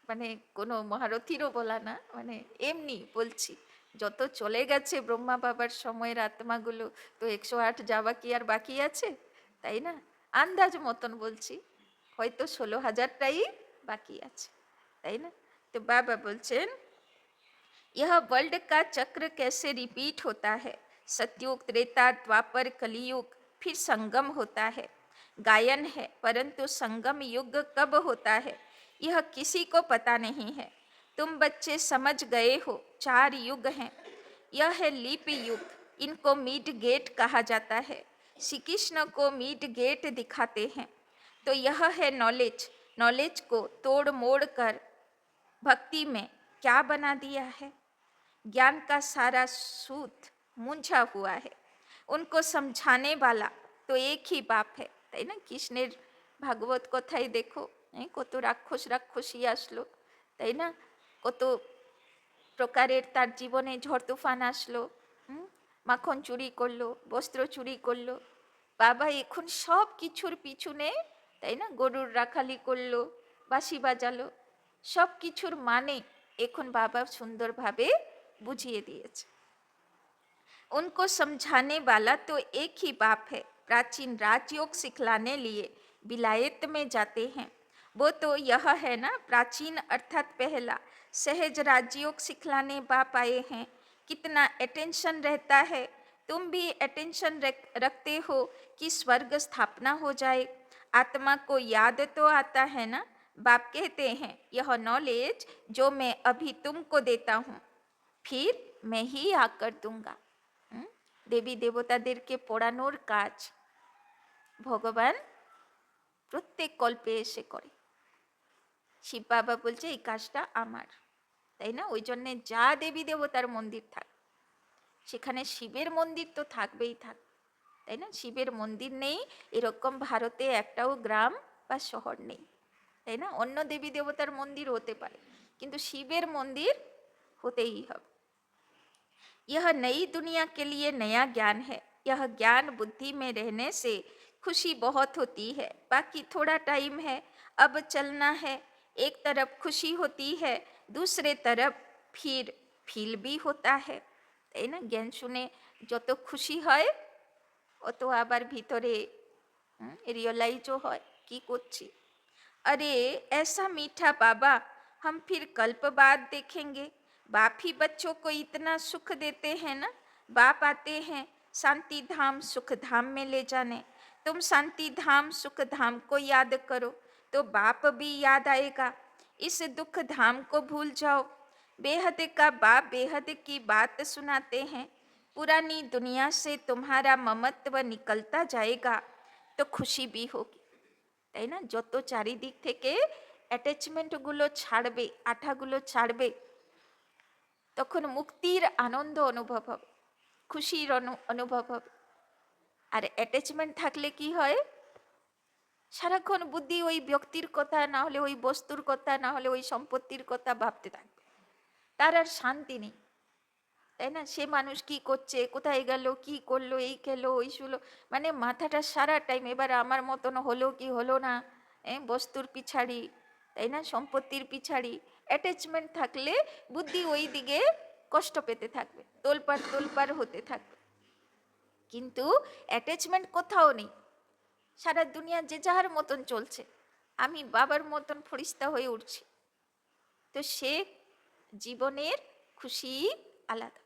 A: মানে কোনো মহারথীরও বলা না, মানে এমনি বলছি। যত চলে গেছে ব্রহ্মা বাবার সময়ের আত্মাগুলো, তো 108 যাওয়া কি আর বাকি আছে, তাই না? আন্দাজ মতন বলছি, হয়তো 16,000টাই বাকি আছে, তাই না? তো বাবা বলছেন यह वर्ल्ड का चक्र कैसे रिपीट होता है, सतयुग, त्रेता, द्वापर, कलियुग, फिर संगम होता है। गायन है, परंतु संगम युग कब होता है यह किसी को पता नहीं है। तुम बच्चे समझ गए हो, 4 युग हैं। यह है लीप युग, इनको मिड गेट कहा जाता है। श्री कृष्ण को मिड गेट दिखाते हैं। तो यह है नॉलेज। नॉलेज को तोड़ मोड़ कर भक्ति में क्या बना दिया है। ज्ञान का सारा सूत मूंझा हुआ है। उनको समझाने वाला तो एक ही बाप है, তাই না? কৃষ্ণের ভাগবত কথাই দেখো, কত রাক্ষসী আসলো, তাই না? কত প্রকারের তার জীবনে ঝড় তুফান আসলো, মাখন চুরি করলো, বস্ত্র চুরি করলো। বাবা এখন সব কিছুর পিছনে, তাই না, গরুর রাখালি করলো, বাঁশি বাজালো, সব কিছুর মানে এখন বাবা সুন্দরভাবে বুঝিয়ে দিয়েছে। उनको समझाने वाला तो एक ही बाप है। प्राचीन राजयोग सिखलाने लिए विलायत में जाते हैं। वो तो यह है ना, प्राचीन अर्थात पहला सहज राजयोग सिखलाने बाप आए हैं। कितना अटेंशन रहता है। तुम भी अटेंशन रखते हो कि स्वर्ग स्थापना हो जाए। आत्मा को याद तो आता है ना। बाप कहते हैं यह नॉलेज जो मैं अभी तुमको देता हूँ फिर मैं ही आकर दूंगा। দেবী দেবতাদেরকে পড়ানোর কাজ ভগবান প্রত্যেক কল্পে এসে করে। শিব বাবা বলছে এই কাজটা আমার, তাই না? ওই জন্যে যা দেবী দেবতার মন্দির থাক সেখানে শিবের মন্দির তো থাকবেই থাক, তাই না? শিবের মন্দির নেই এরকম ভারতে একটাও গ্রাম বা শহর নেই, তাই না? অন্য দেবী দেবতার মন্দির হতে পারে কিন্তু শিবের মন্দির হতেই হবে। यह नई दुनिया के लिए नया ज्ञान है। यह ज्ञान बुद्धि में रहने से खुशी बहुत होती है। बाकी थोड़ा टाइम है, अब चलना है। एक तरफ खुशी होती है, दूसरे तरफ फिर फील भी होता है, তাই না? জ্ঞান শুনে যত খুশি হয় অত আবার ভিতরে রিয়েলাইজও হয় কি করছি। अरे ऐसा मीठा बाबा हम फिर कल्प बाद देखेंगे। बाप ही बच्चों को इतना सुख देते हैं ना। बाप आते हैं शांति धाम सुख धाम में ले जाने। तुम शांति धाम सुख धाम को याद करो तो बाप भी याद आएगा। इस दुख धाम को भूल जाओ। बेहद का बाप बेहद की बात सुनाते हैं। पुरानी दुनिया से तुम्हारा ममत्व निकलता जाएगा तो खुशी भी होगी, তাই না? যত চারিদিক থেকে অ্যাটাচমেন্টগুলো ছাড়বে, আঠাগুলো ছাড়বে, তখন মুক্তির আনন্দ অনুভব হবে, খুশির অনুভব হবে। আর অ্যাটাচমেন্ট থাকলে কি হয়, সারাক্ষণ বুদ্ধি ওই ব্যক্তির কথা, না হলে ওই বস্তুর কথা, না হলে ওই সম্পত্তির কথা ভাবতে থাকবে, তার আর শান্তি নেই, তাই না? সে মানুষ কি করছে, কোথায় গেল, কি করলো, এই খেলো, ওই শুলো, মানে মাথাটা সারা টাইম এবার আমার মতন হলো কি হলো না, বস্তুর পিছাড়ি, তাই না, সম্পত্তির পিছাড়ি। অ্যাটাচমেন্ট থাকলে বুদ্ধি ওই দিকে কষ্ট পেতে থাকবে, তোলপাড় হতে থাকবে। কিন্তু অ্যাটাচমেন্ট কোথাও নেই, সারা দুনিয়া যে যার মতন চলছে, আমি বাবার মতন ফরিস্তা হয়ে উঠছি, তো সে জীবনের খুশি আলাদা,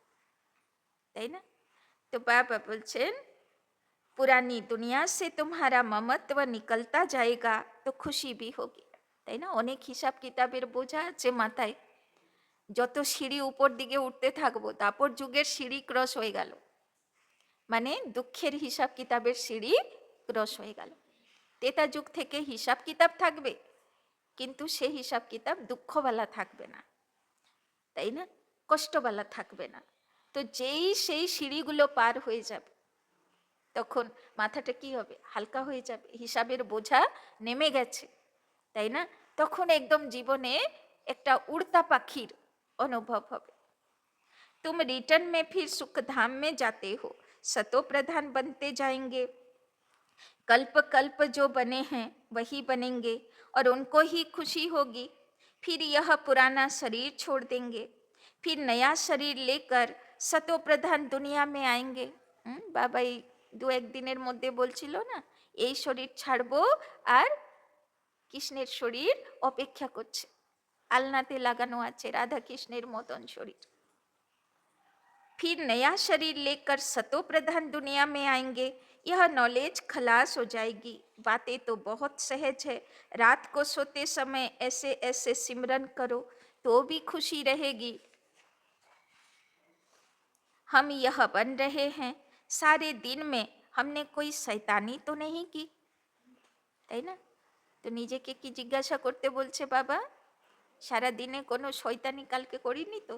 A: তাই না? তো বাবা বলছেন पुरानी दुनिया से तुम्हारा ममत्व निकलता जाएगा तो खुशी भी होगी, তাই না? অনেক হিসাব কিতাবের বোঝা আছে মাথায়, যত সিঁড়ি উপর দিকে উঠতে থাকবো তারপর যুগের সিঁড়ি ক্রস হয়ে গেল, মানে দুঃখের হিসাব কিতাবের সিঁড়ি ক্রস হয়ে গেল। তেতা যুগ থেকে হিসাব কিতাব থাকবে কিন্তু সে হিসাব কিতাব দুঃখবালা থাকবে না, তাই না? কষ্টবালা থাকবে না। তো যেই সেই সিঁড়িগুলো পার হয়ে যাবে তখন মাথাটা কি হবে, হালকা হয়ে যাবে, হিসাবের বোঝা নেমে গেছে, তাই না? তখন একদম জীবনে একটা উড়তা পাখির অনুভব হবে। तुम रिटर्न में फिर सुख धाम में जाते हो, सतो प्रधान बनते जाएंगे। कल्प कल्प जो बने हैं वही बनेंगे और उनको ही खुशी होगी। फिर यह पुराना शरीर छोड़ देंगे, फिर नया शरीर लेकर सतो प्रधान दुनिया में आएंगे। बाबा দু একদিনের মধ্যে বলছিল না, এই শরীর ছাড়বো আর কৃষ্ণের শরীর অপেক্ষা করছে, আলনাতে লাগানো আছে রাধা কৃষ্ণের মতন শরীর। फिर नया शरीर लेकर सतो प्रधान दुनिया में आएंगे। यह नॉलेज खलास हो जाएगी। बातें तो बहुत सहज है। रात को सोते समय ऐसे ऐसे सिमरन करो तो भी खुशी रहेगी। हम यह बन रहे हैं, सारे दिन में हमने कोई शैतानी तो नहीं की, তাই না? তো নিজেকে কি জিজ্ঞাসা করতে বলছে বাবা, সারা দিনে কোনো শয়তানি কালকে করিনি তো?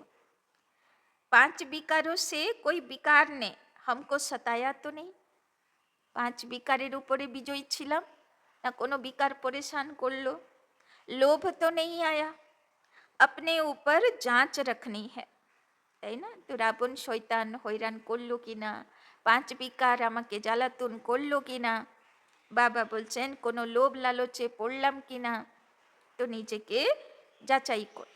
A: 5 विकारों से कोई विकार ने हमको सताया तो नहीं। 5 विकारेर উপরে বিজয়ী ছিলাম না, কোনো विकार परेशान করলো? लोभ तो नहीं आया। अपने ऊपर जांच रखनी है, তাই না? তো রাবণ শয়তান হয়রান করলো কিনা, 5 বিকার আমাকে জ্বালাতন করলো কিনা, বাবা বলছেন কোনো লোভ লালচে পড়লাম কিনা, তো নিজেকে যাচাই কর।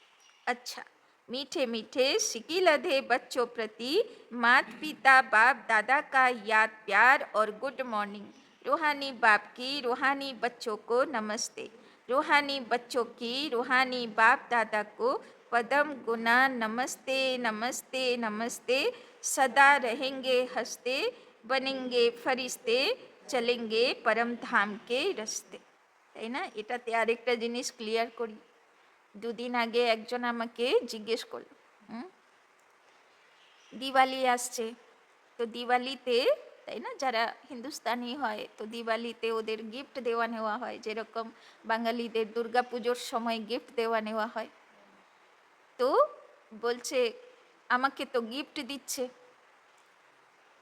A: अच्छा, मीठे मीठे सिकिलधे बच्चों प्रति माता पिता बाप दादा का याद प्यार और गुड मॉर्निंग। रूहानी बाप की रूहानी बच्चों को नमस्ते। रूहानी बच्चों की रूहानी बाप दादा को पदम गुना नमस्ते नमस्ते नमस्ते। सदा रहेंगे हंसते, बनेंगे फरिश्ते, चलेंगे परम धाम के रास्ते। তাই না? এটাতে আরেকটা জিনিস ক্লিয়ার করি। দুদিন আগে একজন আমাকে জিজ্ঞেস করল, দিওয়ালি আসছে, তো দিওয়ালিতে, তাই না, যারা হিন্দুস্তানি হয় তো দিওয়ালিতে ওদের গিফট দেওয়া নেওয়া হয়, যেরকম বাঙালিদের দুর্গা পুজোর সময় গিফট দেওয়া নেওয়া হয়। তো বলছে আমাকে তো গিফট দিচ্ছে,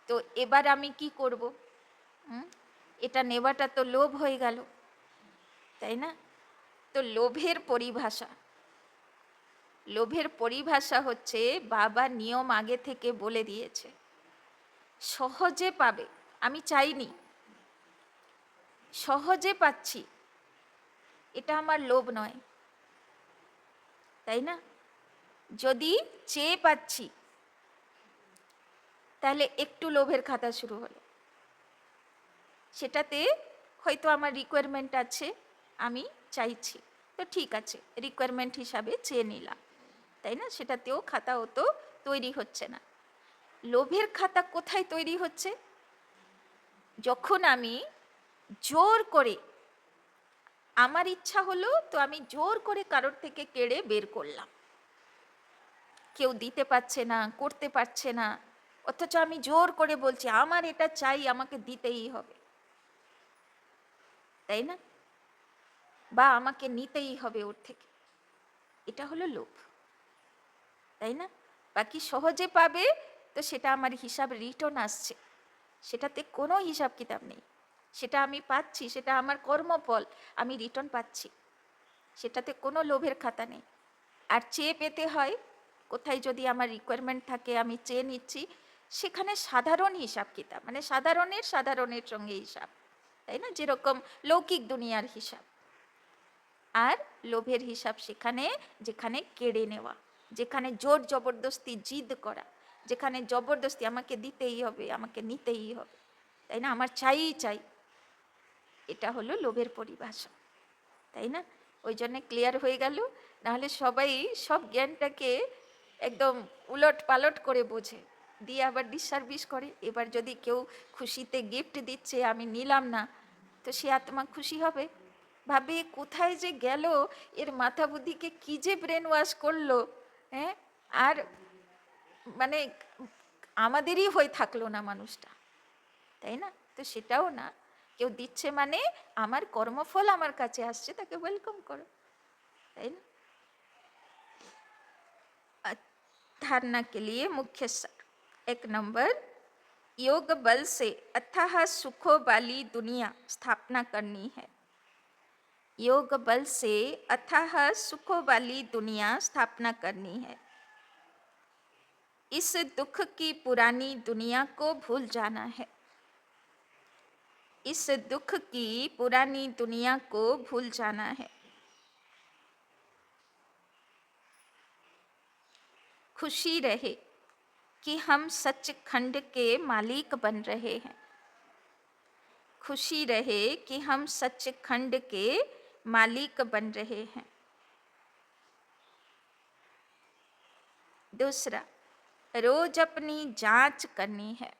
A: তো এবার আমি কি করব? এটা নেওয়াটা তো লোভ হয়ে গেল, তাই না? তো লোভের পরিভাষা হচ্ছে বাবা নিয়ম আগে থেকে বলে দিয়েছে, সহজে পাবে, আমি চাইনি, সহজে পাচ্ছি, এটা আমার লোভ নয়, তাই না? যদি চেয়ে পাচ্ছি তাহলে একটু লোভের খাতা শুরু হলো। সেটাতে হয়তো আমার রিকোয়ারমেন্ট আছে, আমি চাইছি, তো ঠিক আছে, রিকোয়ারমেন্ট হিসাবে চেয়ে নিলাম, তাই না? সেটাতেও খাতা হতো তৈরি হচ্ছে না। লোভের খাতা কোথায় তৈরি হচ্ছে? যখন আমি জোর করে, আমার ইচ্ছা হলো তো আমি জোর করে কারোর থেকে কেড়ে বের করলাম, কেউ দিতে পারছে না, করতে পারছে না, অথচ আমি জোর করে বলছি আমার এটা চাই, আমাকে দিতেই হবে, তাই না? বা আমাকে নিতেই হবে ওর থেকে, এটা হলো লোভ, তাই না? বাকি সহজে পাবে তো সেটা আমার হিসাব রিটার্ন আসছে, সেটাতে কোনো হিসাব কিতাব নেই, সেটা আমি পাচ্ছি, সেটা আমার কর্মফল, আমি রিটার্ন পাচ্ছি, সেটাতে কোনো লোভের খাতা নেই। আর চেয়ে পেতে হয়, কোথায় যদি আমার রিকোয়ারমেন্ট থাকে আমি চেয়ে নিচ্ছি, সেখানে সাধারণ হিসাব কিতাব, মানে সাধারণের সঙ্গে হিসাব, তাই না? যেরকম লৌকিক দুনিয়ার হিসাব। আর লোভের হিসাব সেখানে যেখানে কেড়ে নেওয়া, যেখানে জোর জবরদস্তি জিদ করা, যেখানে জবরদস্তি আমাকে দিতেই হবে, আমাকে নিতেই হবে, তাই না, আমার চাই, এটা হলো লোভের পরিভাষা, তাই না? ওই জন্যে ক্লিয়ার হয়ে গেল, নাহলে সবাই সব জ্ঞানটাকে একদম উলট পালট করে বোঝে, দিয়ে আবার ডিসসার্ভিস করে। এবার যদি কেউ খুশিতে গিফট দিচ্ছে, আমি নিলাম না, তো সে আত্মা খুশি হবে, ভাবে কোথায় যে গেল, এর মাথা বুদ্ধিকে কী যে ব্রেন ওয়াশ করলো, হ্যাঁ, আর মানে আমাদেরই হয়ে থাকলো না মানুষটা, তাই না? তো সেটাও না, কেউ দিচ্ছে মানে আমার কর্মফল আমার কাছে আসছে, তাকে ওয়েলকাম করো, তাই না? धारणा के लिए मुख्य सार, 1 नंबर, योग बल से अथाह सुखों वाली दुनिया स्थापना करनी है। योग बल से अथाह सुखों वाली दुनिया स्थापना करनी है। इस दुख की पुरानी दुनिया को भूल जाना है। इस दुख की पुरानी दुनिया को भूल जाना है। खुशी रहे कि हम सचखंड के मालिक बन रहे हैं। खुशी रहे कि हम सचखंड के मालिक बन रहे हैं। दूसरा, रोज अपनी जांच करनी है,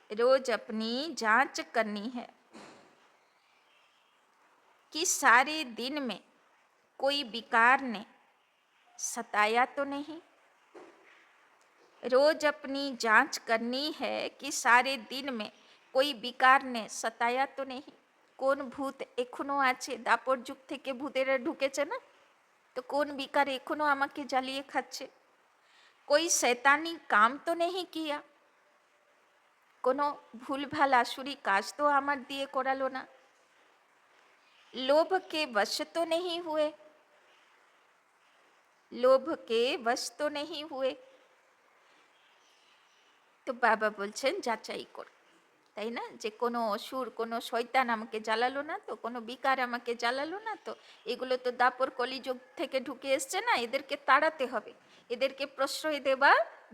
A: रोज अपनी जांच करनी है कि सारे दिन में कोई विकार ने सताया तो नहीं। रोज अपनी जांच करनी है कि सारे दिन में कोई विकार ने सताया तो नहीं। কোন ভূত এখনো আছে, দাপর যুগ থেকে ভূতেরা ঢুকেছে না, তো কোন বিকার এখনো আমাকে জ্বালিয়ে খাচ্ছে। कोई शैतानी काम तो नहीं किया, কোনো ভুলভাল আসুরি কাজ তো আমার দিয়ে করালো না। लोभ के वश तो नहीं हुए, लोभ के वश तो नहीं हुए। তো বাবা বলছেন যাচাই কর, তাই না, যে কোনো অসুর কোনো শয়তান আমাকে জ্বালালো না তো, কোনো বিকার আমাকে জ্বালালো না তো, এগুলো তো দাপর কলিযুগ থেকে ঢুকে এসছে না, এদেরকে তাড়াতে হবে, এদেরকে প্রশ্রয় দেওয়া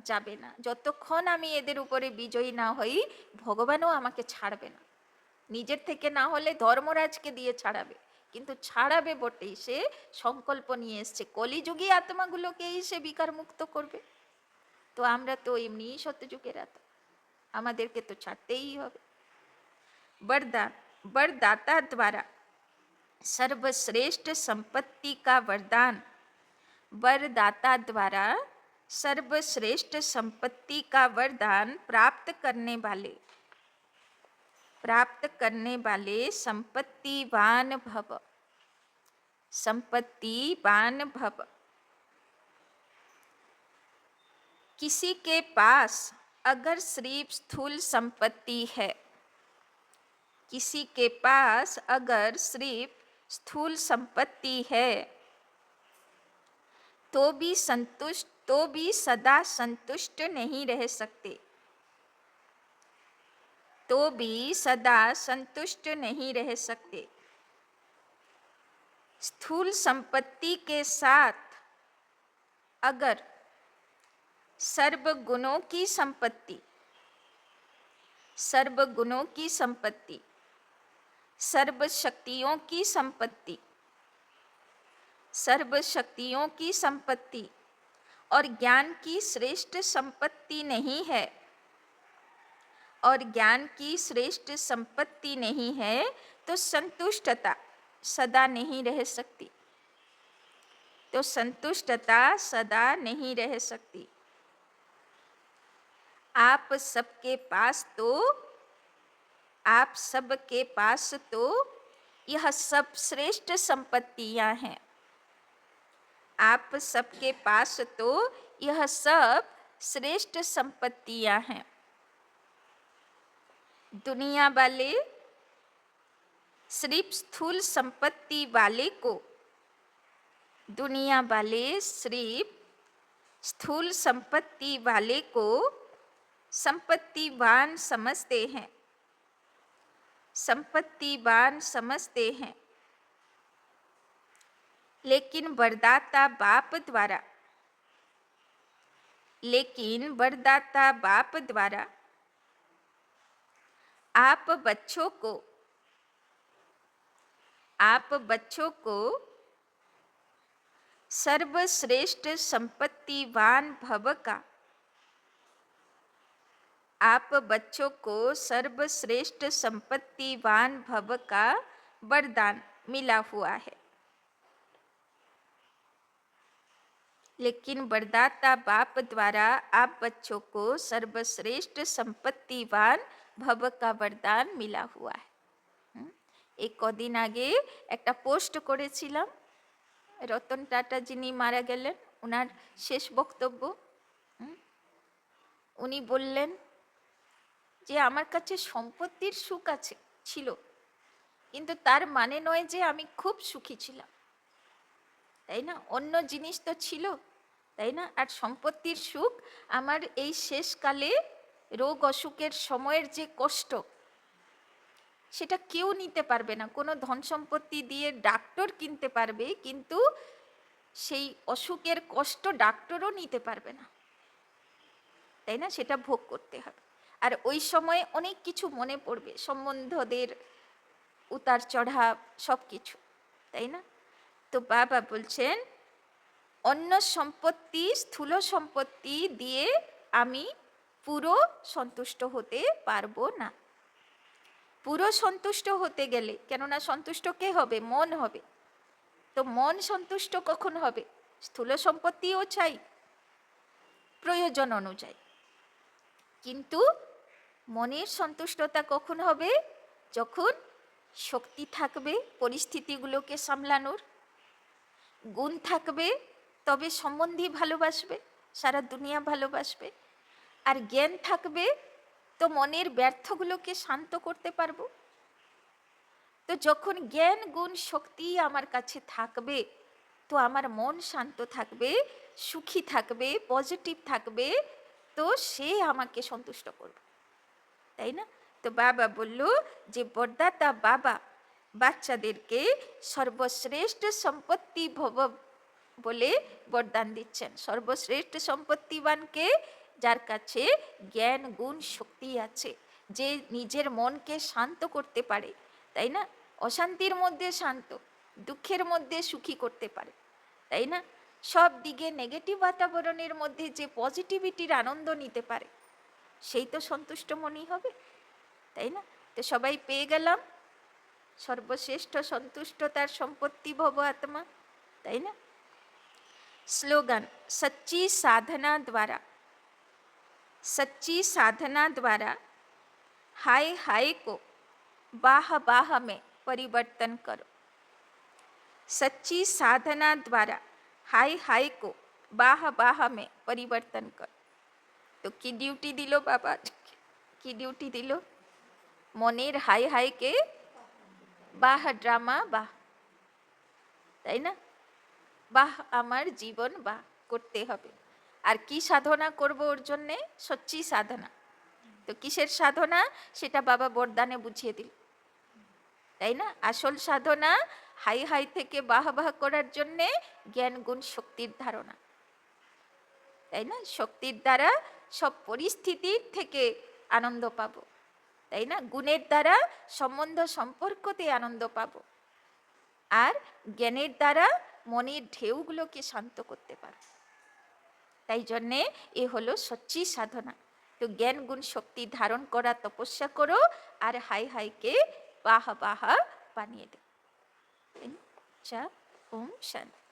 A: যাবে না। যতক্ষণ আমি এদের উপরে বিজয়ী না হই ভগবানও আমাকে ছাড়বে না। নিজের থেকে না হলে ধর্মরাজকে দিয়ে ছাড়াবে, কিন্তু ছাড়াবে বটেই, সে সংকল্প নিয়ে এসছে কলিযুগী আত্মাগুলোকেই সে বিকার মুক্ত করবে। তো আমরা তো এমনিই সত্যযুগের আত্মা, আমাদেরকে তো ছাড়তেই হবে। वरदान, वरदाता द्वारा सर्वश्रेष्ठ संपत्ति का वरदान, वरदाता द्वारा सर्वश्रेष्ठ संपत्ति का वरदान प्राप्त करने वाले संपत्तिवान भव, संपत्तिवान भव। किसी के पास अगर सिर्फ स्थूल संपत्ति है, किसी के पास अगर सिर्फ स्थूल संपत्ति है तो भी सदा संतुष्ट नहीं रह सकते, तो भी सदा संतुष्ट नहीं रह सकते। स्थूल संपत्ति के साथ अगर सर्वगुणों की संपत्ति, सर्वगुणों की संपत्ति, सर्वशक्तियों की संपत्ति, सर्वशक्तियों की संपत्ति और ज्ञान की श्रेष्ठ संपत्ति नहीं है, और ज्ञान की श्रेष्ठ संपत्ति नहीं है, तो संतुष्टता सदा नहीं रह सकती, तो संतुष्टता सदा नहीं रह सकती। आप सबके पास तो यह सब श्रेष्ठ संपत्तियां हैं, आप सबके पास तो यह सब श्रेष्ठ संपत्तियां हैं। दुनिया वाले सिर्फ स्थूल संपत्ति वाले को, दुनिया वाले सिर्फ स्थूल संपत्ति वाले को संपत्तिवान समझते हैं, संपत्तिवान समझते हैं। लेकिन वरदाता बाप द्वारा आप बच्चों को सर्वश्रेष्ठ संपत्तिवान भव का, आप बच्चों को सर्वश्रेष्ठ संपत्तिवान भव का वरदान मिला हुआ है। लेकिन वरदाता बाप द्वारा आप बच्चों को सर्वश्रेष्ठ संपत्तिवान भव का वरदान मिला हुआ है। এই কদিন আগে একটা পোস্ট করেছিলাম, রতন টাটা যিনি মারা গেলেন, ওনার শেষ বক্তব্য। উনি বললেন যে আমার কাছে সম্পত্তির সুখ ছিল, কিন্তু তার মানে নয় যে আমি খুব সুখী ছিলাম, তাই না, অন্য জিনিস তো ছিল, তাই না। আর সম্পত্তির সুখ আমার এই শেষকালে রোগ অসুখের সময়ের যে কষ্ট, সেটা কেউ নিতে পারবে না। কোনো ধন সম্পত্তি দিয়ে ডাক্তার কিনতে পারবে, কিন্তু সেই অসুখের কষ্ট ডাক্তারও নিতে পারবে না, তাই না, সেটা ভোগ করতে হবে। আর ওই সময় অনেক কিছু মনে পড়বে, সম্বন্ধদের উতার চড়াব সব কিছু, তাই না। তো বাবা বলছেন অন্য সম্পত্তি, স্থূল সম্পত্তি দিয়ে আমি পুরো সন্তুষ্ট হতে পারবো না। পুরো সন্তুষ্ট হতে গেলে, কেননা সন্তুষ্ট কে হবে? মন হবে। তো মন সন্তুষ্ট কখন হবে? স্থূল সম্পত্তিও চাই প্রয়োজন অনুযায়ী, কিন্তু মনের সন্তুষ্টতা কখন হবে? যখন শক্তি থাকবে পরিস্থিতিগুলোকে সামলানোর, গুণ থাকবে, তবে সম্বন্ধী ভালোবাসবে, সারা দুনিয়া ভালোবাসবে, আর জ্ঞান থাকবে তো মনের ব্যর্থগুলোকে শান্ত করতে পারবো। তো যখন জ্ঞান গুণ শক্তি আমার কাছে থাকবে, তো আমার মন শান্ত থাকবে, সুখী থাকবে, পজিটিভ থাকবে, তো সে আমাকে সন্তুষ্ট করবে, তাই না? তো বাবা বলল যে বরদাতা বাবা বাচ্চাদেরকে সর্বশ্রেষ্ঠ সম্পত্তি ভব বলে বরদান দিচ্ছেন। সর্বশ্রেষ্ঠ সম্পত্তিবানকে, যার কাছে জ্ঞান গুণ শক্তি আছে, যে নিজের মনকে শান্ত করতে পারে, তাই না? অশান্তির মধ্যে শান্ত, দুঃখের মধ্যে সুখী করতে পারে, তাই না? সব দিকে নেগেটিভ বাতাবরণের মধ্যে যে পজিটিভিটির আনন্দ নিতে পারে, সেই তো সন্তুষ্ট মনই হবে, তাই না? তো সবাই পেয়ে গেলাম সর্বশ্রেষ্ঠ সন্তুষ্টতার সম্পত্তি ভব আত্মা, তাই না? स्लोगन, सच्ची साधना द्वारा हाय हाय को बाह बाह में परिवर्तन करो। सच्ची साधना द्वारा हाय हाय को बाह बाह में परिवर्तन करो। तो की ड्यूटी दिलो बाबा, की ड्यूटी दिलो? মনের হাই হাইকে বাহ ড্রামা বাহ, তাই না? বাহ আমার জীবন বাহ করতে হবে। আর কি সাধনা করব ওর জন্যে? সচ্চি সাধনা। তো কিসের সাধনা? সেটা বাবা বরদানে বুঝিয়ে দিল, তাই না? আসল সাধনা হাই হাই থেকে বাহ বাহ করার জন্যে জ্ঞান গুণ শক্তির ধারণা, তাই না? শক্তির দ্বারা সব পরিস্থিতির থেকে আনন্দ পাবো, তাই না? গুণের দ্বারা সম্বন্ধ সম্পর্কতে আনন্দ পাবো, আর জ্ঞানের দ্বারা মনের ঢেউগুলোকে শান্ত করতে পারবো। তাই জন্যে এ হলো সচ্চি সাধনা। তো জ্ঞান গুণ শক্তি ধারণ করা তপস্যা করো, আর হাই হাইকে বাহা বাহা বানিয়ে দেব। ওম শান্তি।